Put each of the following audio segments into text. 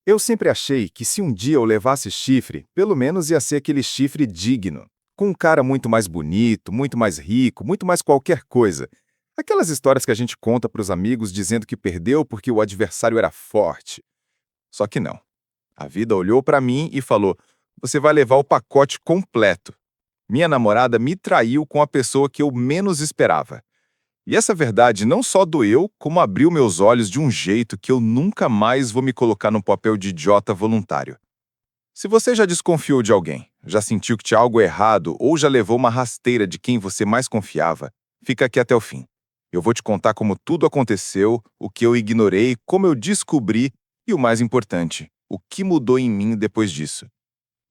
Eu sempre achei que se um dia eu levasse chifre, pelo menos ia ser aquele chifre digno, com um cara muito mais bonito, muito mais rico, muito mais qualquer coisa. Aquelas histórias que a gente conta para os amigos dizendo que perdeu porque o adversário era forte. Só que não. A vida olhou para mim e falou: "Você vai levar o pacote completo." Minha namorada me traiu com a pessoa que eu menos esperava. E essa verdade não só doeu, como abriu meus olhos de um jeito que eu nunca mais vou me colocar no papel de idiota voluntário. Se você já desconfiou de alguém, já sentiu que tinha algo errado ou já levou uma rasteira de quem você mais confiava, fica aqui até o fim. Eu vou te contar como tudo aconteceu, o que eu ignorei, como eu descobri e o mais importante, o que mudou em mim depois disso.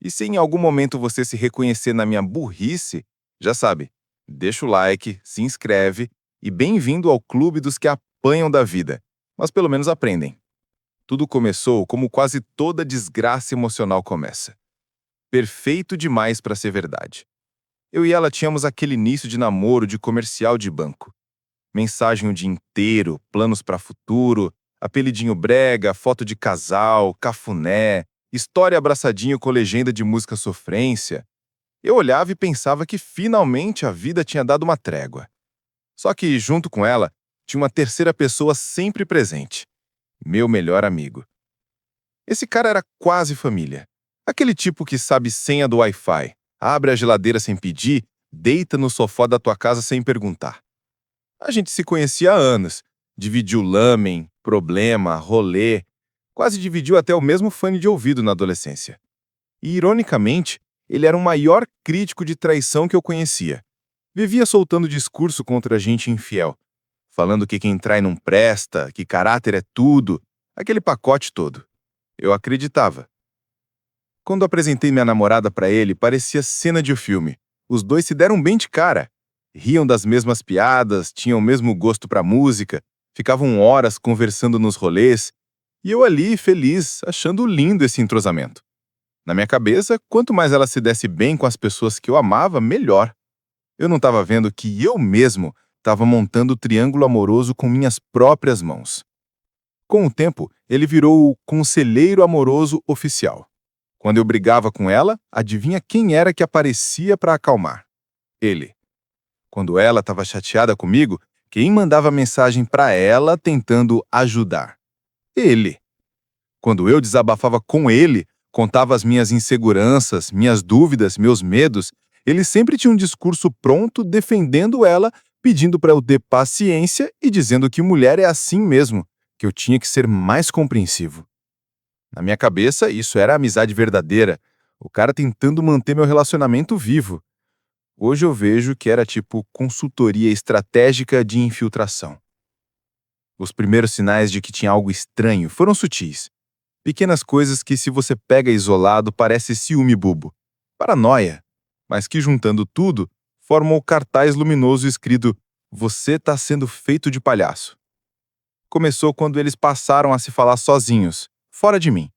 E se em algum momento você se reconhecer na minha burrice, já sabe, deixa o like, se inscreve e bem-vindo ao clube dos que apanham da vida, mas pelo menos aprendem. Tudo começou como quase toda desgraça emocional começa. Perfeito demais para ser verdade. Eu e ela tínhamos aquele início de namoro de comercial de banco. Mensagem o dia inteiro, planos para futuro, apelidinho brega, foto de casal, cafuné, história abraçadinho com legenda de música sofrência. Eu olhava e pensava que finalmente a vida tinha dado uma trégua. Só que, junto com ela, tinha uma terceira pessoa sempre presente. Meu melhor amigo. Esse cara era quase família. Aquele tipo que sabe senha do Wi-Fi, abre a geladeira sem pedir, deita no sofá da tua casa sem perguntar. A gente se conhecia há anos, dividiu lamen, problema, rolê, quase dividiu até o mesmo fone de ouvido na adolescência. E, ironicamente, ele era o maior crítico de traição que eu conhecia. Vivia soltando discurso contra a gente infiel, falando que quem trai não presta, que caráter é tudo, aquele pacote todo. Eu acreditava. Quando apresentei minha namorada para ele, parecia cena de filme. Os dois se deram bem de cara. Riam das mesmas piadas, tinham o mesmo gosto para música, ficavam horas conversando nos rolês, e eu ali, feliz, achando lindo esse entrosamento. Na minha cabeça, quanto mais ela se desse bem com as pessoas que eu amava, melhor. Eu não estava vendo que eu mesmo estava montando o triângulo amoroso com minhas próprias mãos. Com o tempo, ele virou o conselheiro amoroso oficial. Quando eu brigava com ela, adivinha quem era que aparecia para acalmar? Ele. Quando ela estava chateada comigo, quem mandava mensagem para ela tentando ajudar? Ele. Quando eu desabafava com ele, contava as minhas inseguranças, minhas dúvidas, meus medos, ele sempre tinha um discurso pronto defendendo ela, pedindo para eu ter paciência e dizendo que mulher é assim mesmo, que eu tinha que ser mais compreensivo. Na minha cabeça, isso era amizade verdadeira, o cara tentando manter meu relacionamento vivo. Hoje eu vejo que era tipo consultoria estratégica de infiltração. Os primeiros sinais de que tinha algo estranho foram sutis. Pequenas coisas que, se você pega isolado, parece ciúme bobo, paranoia, mas que, juntando tudo, formam o cartaz luminoso escrito "Você tá sendo feito de palhaço." Começou quando eles passaram a se falar sozinhos, fora de mim.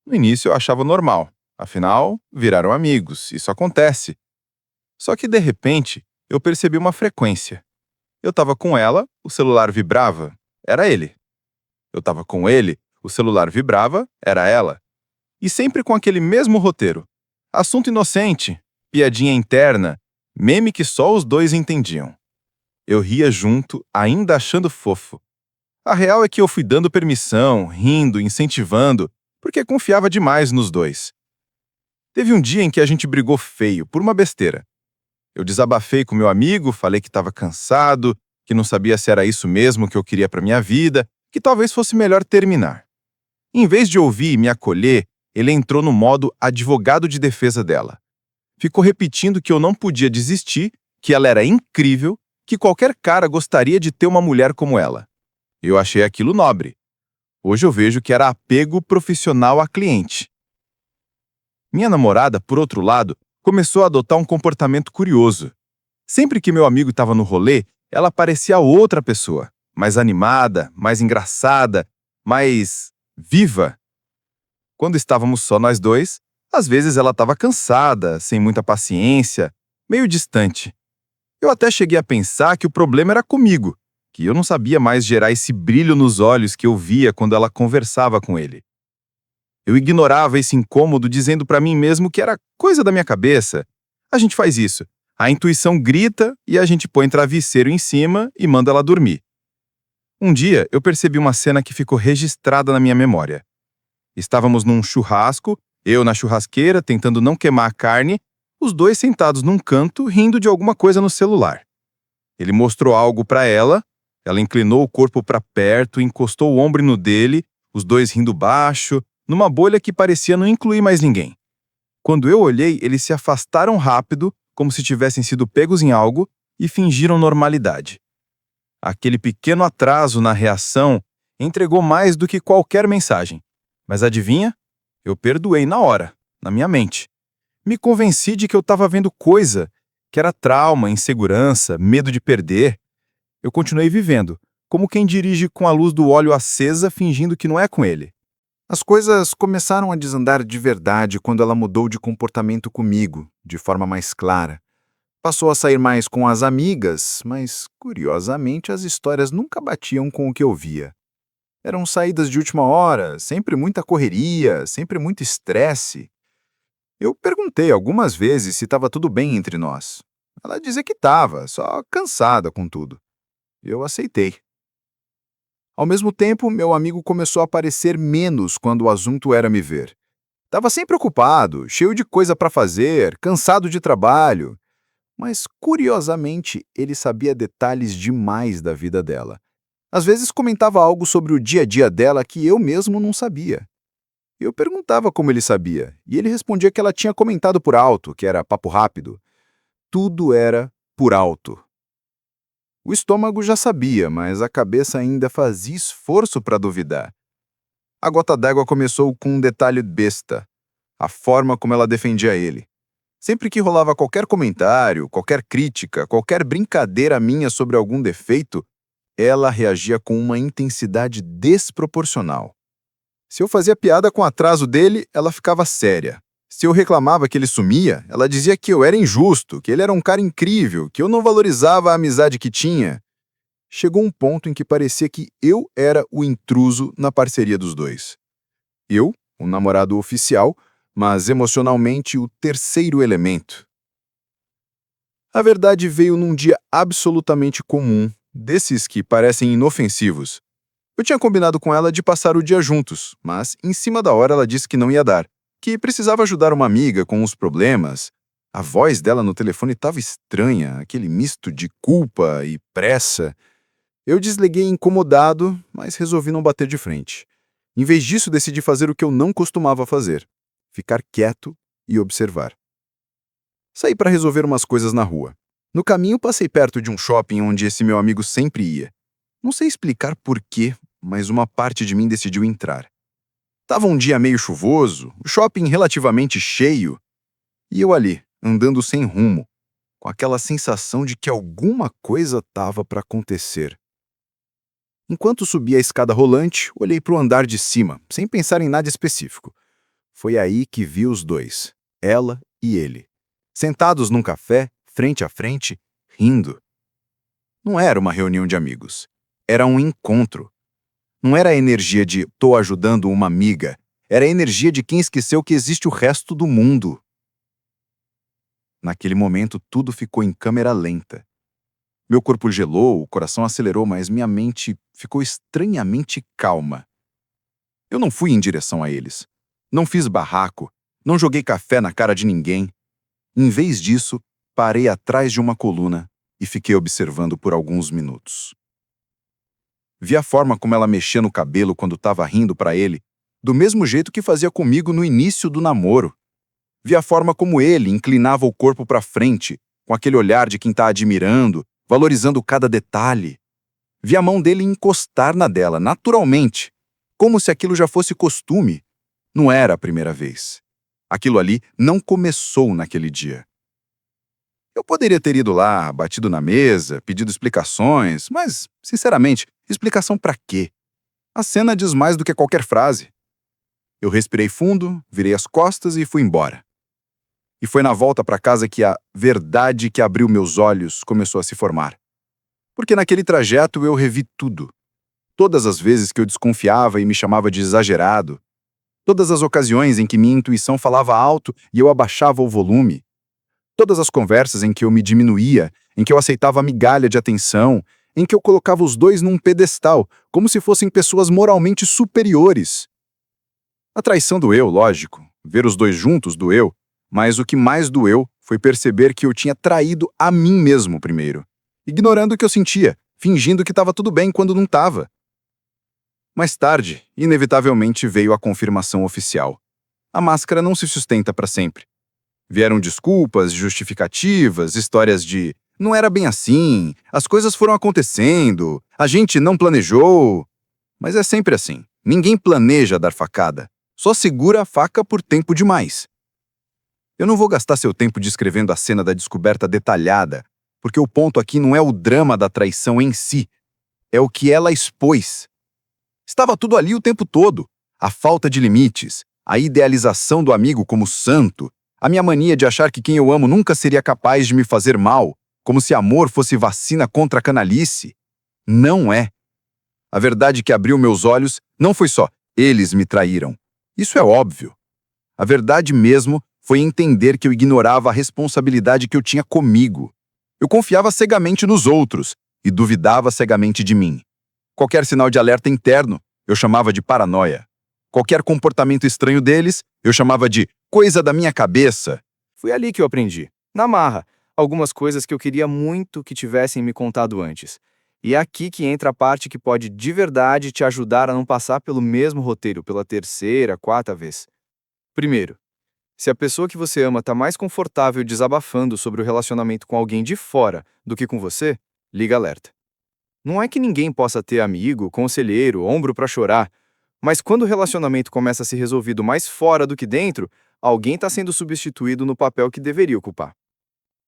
No início eu achava normal, afinal, viraram amigos, isso acontece. Só que, de repente, eu percebi uma frequência. Eu estava com ela, o celular vibrava, era ele. Eu estava com ele, o celular vibrava, era ela. E sempre com aquele mesmo roteiro. Assunto inocente, piadinha interna, meme que só os dois entendiam. Eu ria junto, ainda achando fofo. A real é que eu fui dando permissão, rindo, incentivando, porque confiava demais nos dois. Teve um dia em que a gente brigou feio, por uma besteira. Eu desabafei com meu amigo, falei que estava cansado, que não sabia se era isso mesmo que eu queria para minha vida, que talvez fosse melhor terminar. Em vez de ouvir e me acolher, ele entrou no modo advogado de defesa dela. Ficou repetindo que eu não podia desistir, que ela era incrível, que qualquer cara gostaria de ter uma mulher como ela. Eu achei aquilo nobre. Hoje eu vejo que era apego profissional a cliente. Minha namorada, por outro lado, começou a adotar um comportamento curioso. Sempre que meu amigo estava no rolê, ela parecia outra pessoa, mais animada, mais engraçada, mais viva. Quando estávamos só nós dois, às vezes ela estava cansada, sem muita paciência, meio distante. Eu até cheguei a pensar que o problema era comigo, que eu não sabia mais gerar esse brilho nos olhos que eu via quando ela conversava com ele. Eu ignorava esse incômodo dizendo para mim mesmo que era coisa da minha cabeça. A gente faz isso. A intuição grita e a gente põe travesseiro em cima e manda ela dormir. Um dia, eu percebi uma cena que ficou registrada na minha memória. Estávamos num churrasco, eu na churrasqueira, tentando não queimar a carne, os dois sentados num canto, rindo de alguma coisa no celular. Ele mostrou algo para ela, ela inclinou o corpo para perto, encostou o ombro no dele, os dois rindo baixo, numa bolha que parecia não incluir mais ninguém. Quando eu olhei, eles se afastaram rápido, como se tivessem sido pegos em algo, e fingiram normalidade. Aquele pequeno atraso na reação entregou mais do que qualquer mensagem. Mas adivinha? Eu perdoei na hora, na minha mente. Me convenci de que eu estava vendo coisa, que era trauma, insegurança, medo de perder. Eu continuei vivendo, como quem dirige com a luz do óleo acesa, fingindo que não é com ele. As coisas começaram a desandar de verdade quando ela mudou de comportamento comigo, de forma mais clara. Passou a sair mais com as amigas, mas, curiosamente, as histórias nunca batiam com o que eu via. Eram saídas de última hora, sempre muita correria, sempre muito estresse. Eu perguntei algumas vezes se estava tudo bem entre nós. Ela dizia que estava, só cansada com tudo. Eu aceitei. Ao mesmo tempo, meu amigo começou a aparecer menos quando o assunto era me ver. Estava sempre ocupado, cheio de coisa para fazer, cansado de trabalho. Mas, curiosamente, ele sabia detalhes demais da vida dela. Às vezes comentava algo sobre o dia a dia dela que eu mesmo não sabia. Eu perguntava como ele sabia, e ele respondia que ela tinha comentado por alto, que era papo rápido. Tudo era por alto. O estômago já sabia, mas a cabeça ainda fazia esforço para duvidar. A gota d'água começou com um detalhe besta: a forma como ela defendia ele. Sempre que rolava qualquer comentário, qualquer crítica, qualquer brincadeira minha sobre algum defeito, ela reagia com uma intensidade desproporcional. Se eu fazia piada com o atraso dele, ela ficava séria. Se eu reclamava que ele sumia, ela dizia que eu era injusto, que ele era um cara incrível, que eu não valorizava a amizade que tinha. Chegou um ponto em que parecia que eu era o intruso na parceria dos dois. Eu, o namorado oficial, mas emocionalmente o terceiro elemento. A verdade veio num dia absolutamente comum, desses que parecem inofensivos. Eu tinha combinado com ela de passar o dia juntos, mas em cima da hora ela disse que não ia dar, que precisava ajudar uma amiga com uns problemas. A voz dela no telefone estava estranha, aquele misto de culpa e pressa. Eu desliguei incomodado, mas resolvi não bater de frente. Em vez disso, decidi fazer o que eu não costumava fazer: ficar quieto e observar. Saí para resolver umas coisas na rua. No caminho, passei perto de um shopping onde esse meu amigo sempre ia. Não sei explicar por quê, mas uma parte de mim decidiu entrar. Tava um dia meio chuvoso, o shopping relativamente cheio, e eu ali, andando sem rumo, com aquela sensação de que alguma coisa estava para acontecer. Enquanto subia a escada rolante, olhei para o andar de cima, sem pensar em nada específico. Foi aí que vi os dois, ela e ele, sentados num café, frente a frente, rindo. Não era uma reunião de amigos. Era um encontro. Não era a energia de "tô ajudando uma amiga", era a energia de quem esqueceu que existe o resto do mundo. Naquele momento, tudo ficou em câmera lenta. Meu corpo gelou, o coração acelerou, mas minha mente ficou estranhamente calma. Eu não fui em direção a eles. Não fiz barraco. Não joguei café na cara de ninguém. Em vez disso, parei atrás de uma coluna e fiquei observando por alguns minutos. Vi a forma como ela mexia no cabelo quando estava rindo para ele, do mesmo jeito que fazia comigo no início do namoro. Vi a forma como ele inclinava o corpo para frente, com aquele olhar de quem está admirando, valorizando cada detalhe. Vi a mão dele encostar na dela, naturalmente, como se aquilo já fosse costume. Não era a primeira vez. Aquilo ali não começou naquele dia. Eu poderia ter ido lá, batido na mesa, pedido explicações, mas, sinceramente, explicação pra quê? A cena diz mais do que qualquer frase. Eu respirei fundo, virei as costas e fui embora. E foi na volta para casa que a verdade que abriu meus olhos começou a se formar. Porque naquele trajeto eu revi tudo. Todas as vezes que eu desconfiava e me chamava de exagerado. Todas as ocasiões em que minha intuição falava alto e eu abaixava o volume. Todas as conversas em que eu me diminuía, em que eu aceitava a migalha de atenção, em que eu colocava os dois num pedestal, como se fossem pessoas moralmente superiores. A traição doeu, lógico. Ver os dois juntos doeu. Mas o que mais doeu foi perceber que eu tinha traído a mim mesmo primeiro, ignorando o que eu sentia, fingindo que estava tudo bem quando não estava. Mais tarde, inevitavelmente veio a confirmação oficial. A máscara não se sustenta para sempre. Vieram desculpas, justificativas, histórias de não era bem assim, as coisas foram acontecendo, a gente não planejou. Mas é sempre assim. Ninguém planeja dar facada. Só segura a faca por tempo demais. Eu não vou gastar seu tempo descrevendo a cena da descoberta detalhada, porque o ponto aqui não é o drama da traição em si, é o que ela expôs. Estava tudo ali o tempo todo. A falta de limites, a idealização do amigo como santo, a minha mania de achar que quem eu amo nunca seria capaz de me fazer mal, como se amor fosse vacina contra a canalice. Não é. A verdade que abriu meus olhos não foi só eles me traíram. Isso é óbvio. A verdade mesmo foi entender que eu ignorava a responsabilidade que eu tinha comigo. Eu confiava cegamente nos outros e duvidava cegamente de mim. Qualquer sinal de alerta interno, eu chamava de paranoia. Qualquer comportamento estranho deles, eu chamava de coisa da minha cabeça. Foi ali que eu aprendi, na marra, algumas coisas que eu queria muito que tivessem me contado antes. E é aqui que entra a parte que pode de verdade te ajudar a não passar pelo mesmo roteiro pela terceira, quarta vez. Primeiro, se a pessoa que você ama está mais confortável desabafando sobre o relacionamento com alguém de fora do que com você, liga alerta. Não é que ninguém possa ter amigo, conselheiro, ombro para chorar, mas quando o relacionamento começa a ser resolvido mais fora do que dentro, alguém está sendo substituído no papel que deveria ocupar.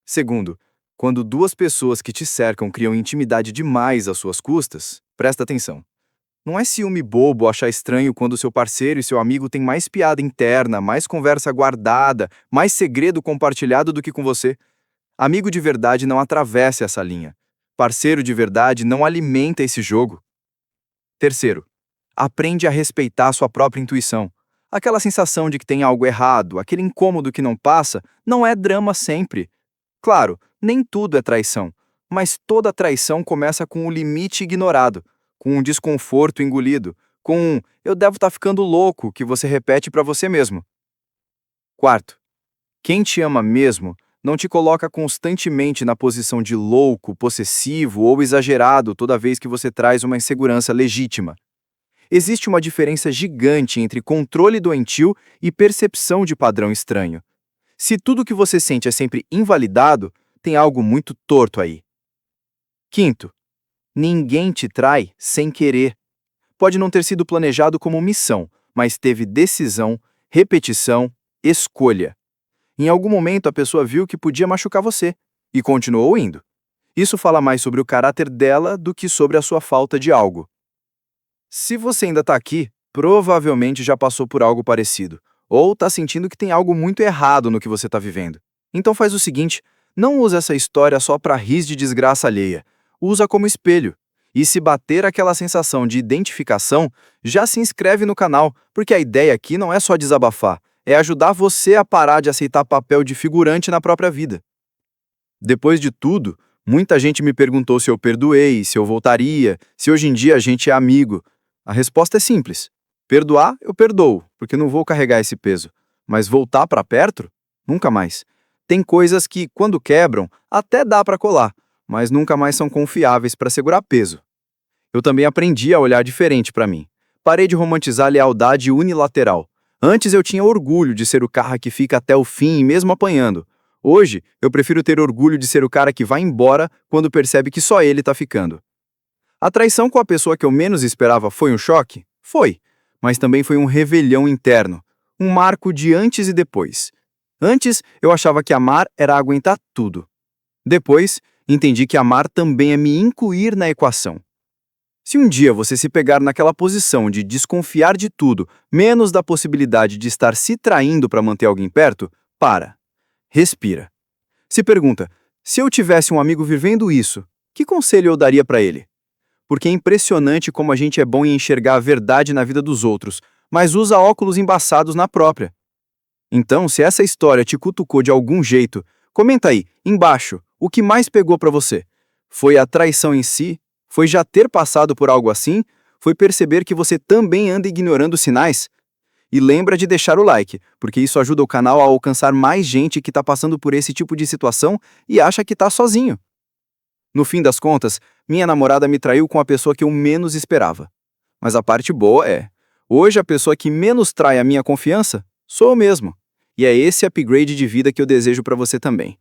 Segundo, quando duas pessoas que te cercam criam intimidade demais às suas custas, presta atenção. Não é ciúme bobo achar estranho quando seu parceiro e seu amigo têm mais piada interna, mais conversa guardada, mais segredo compartilhado do que com você. Amigo de verdade não atravessa essa linha. Parceiro de verdade não alimenta esse jogo. Terceiro, aprende a respeitar sua própria intuição. Aquela sensação de que tem algo errado, aquele incômodo que não passa, não é drama sempre. Claro, nem tudo é traição, mas toda traição começa com um limite ignorado, com um desconforto engolido, com um "eu devo estar ficando louco" que você repete para você mesmo. Quarto, quem te ama mesmo não te coloca constantemente na posição de louco, possessivo ou exagerado toda vez que você traz uma insegurança legítima. Existe uma diferença gigante entre controle doentio e percepção de padrão estranho. Se tudo que você sente é sempre invalidado, tem algo muito torto aí. Quinto, ninguém te trai sem querer. Pode não ter sido planejado como missão, mas teve decisão, repetição, escolha. Em algum momento a pessoa viu que podia machucar você e continuou indo. Isso fala mais sobre o caráter dela do que sobre a sua falta de algo. Se você ainda está aqui, provavelmente já passou por algo parecido, ou está sentindo que tem algo muito errado no que você está vivendo. Então faz o seguinte, não usa essa história só para rir de desgraça alheia. Usa como espelho. E se bater aquela sensação de identificação, já se inscreve no canal, porque a ideia aqui não é só desabafar, é ajudar você a parar de aceitar papel de figurante na própria vida. Depois de tudo, muita gente me perguntou se eu perdoei, se eu voltaria, se hoje em dia a gente é amigo. A resposta é simples. Perdoar, eu perdoo, porque não vou carregar esse peso. Mas voltar para perto? Nunca mais. Tem coisas que, quando quebram, até dá para colar, mas nunca mais são confiáveis para segurar peso. Eu também aprendi a olhar diferente para mim. Parei de romantizar a lealdade unilateral. Antes eu tinha orgulho de ser o cara que fica até o fim, mesmo apanhando. Hoje, eu prefiro ter orgulho de ser o cara que vai embora quando percebe que só ele tá ficando. A traição com a pessoa que eu menos esperava foi um choque? Foi. Mas também foi um revelhão interno. Um marco de antes e depois. Antes, eu achava que amar era aguentar tudo. Depois, entendi que amar também é me incluir na equação. Se um dia você se pegar naquela posição de desconfiar de tudo, menos da possibilidade de estar se traindo para manter alguém perto, para. Respira. Se pergunta, se eu tivesse um amigo vivendo isso, que conselho eu daria para ele? Porque é impressionante como a gente é bom em enxergar a verdade na vida dos outros, mas usa óculos embaçados na própria. Então, se essa história te cutucou de algum jeito, comenta aí, embaixo, o que mais pegou pra você? Foi a traição em si? Foi já ter passado por algo assim? Foi perceber que você também anda ignorando sinais? E lembra de deixar o like, porque isso ajuda o canal a alcançar mais gente que tá passando por esse tipo de situação e acha que tá sozinho. No fim das contas, minha namorada me traiu com a pessoa que eu menos esperava. Mas a parte boa é, hoje a pessoa que menos trai a minha confiança sou eu mesmo. E é esse upgrade de vida que eu desejo pra você também.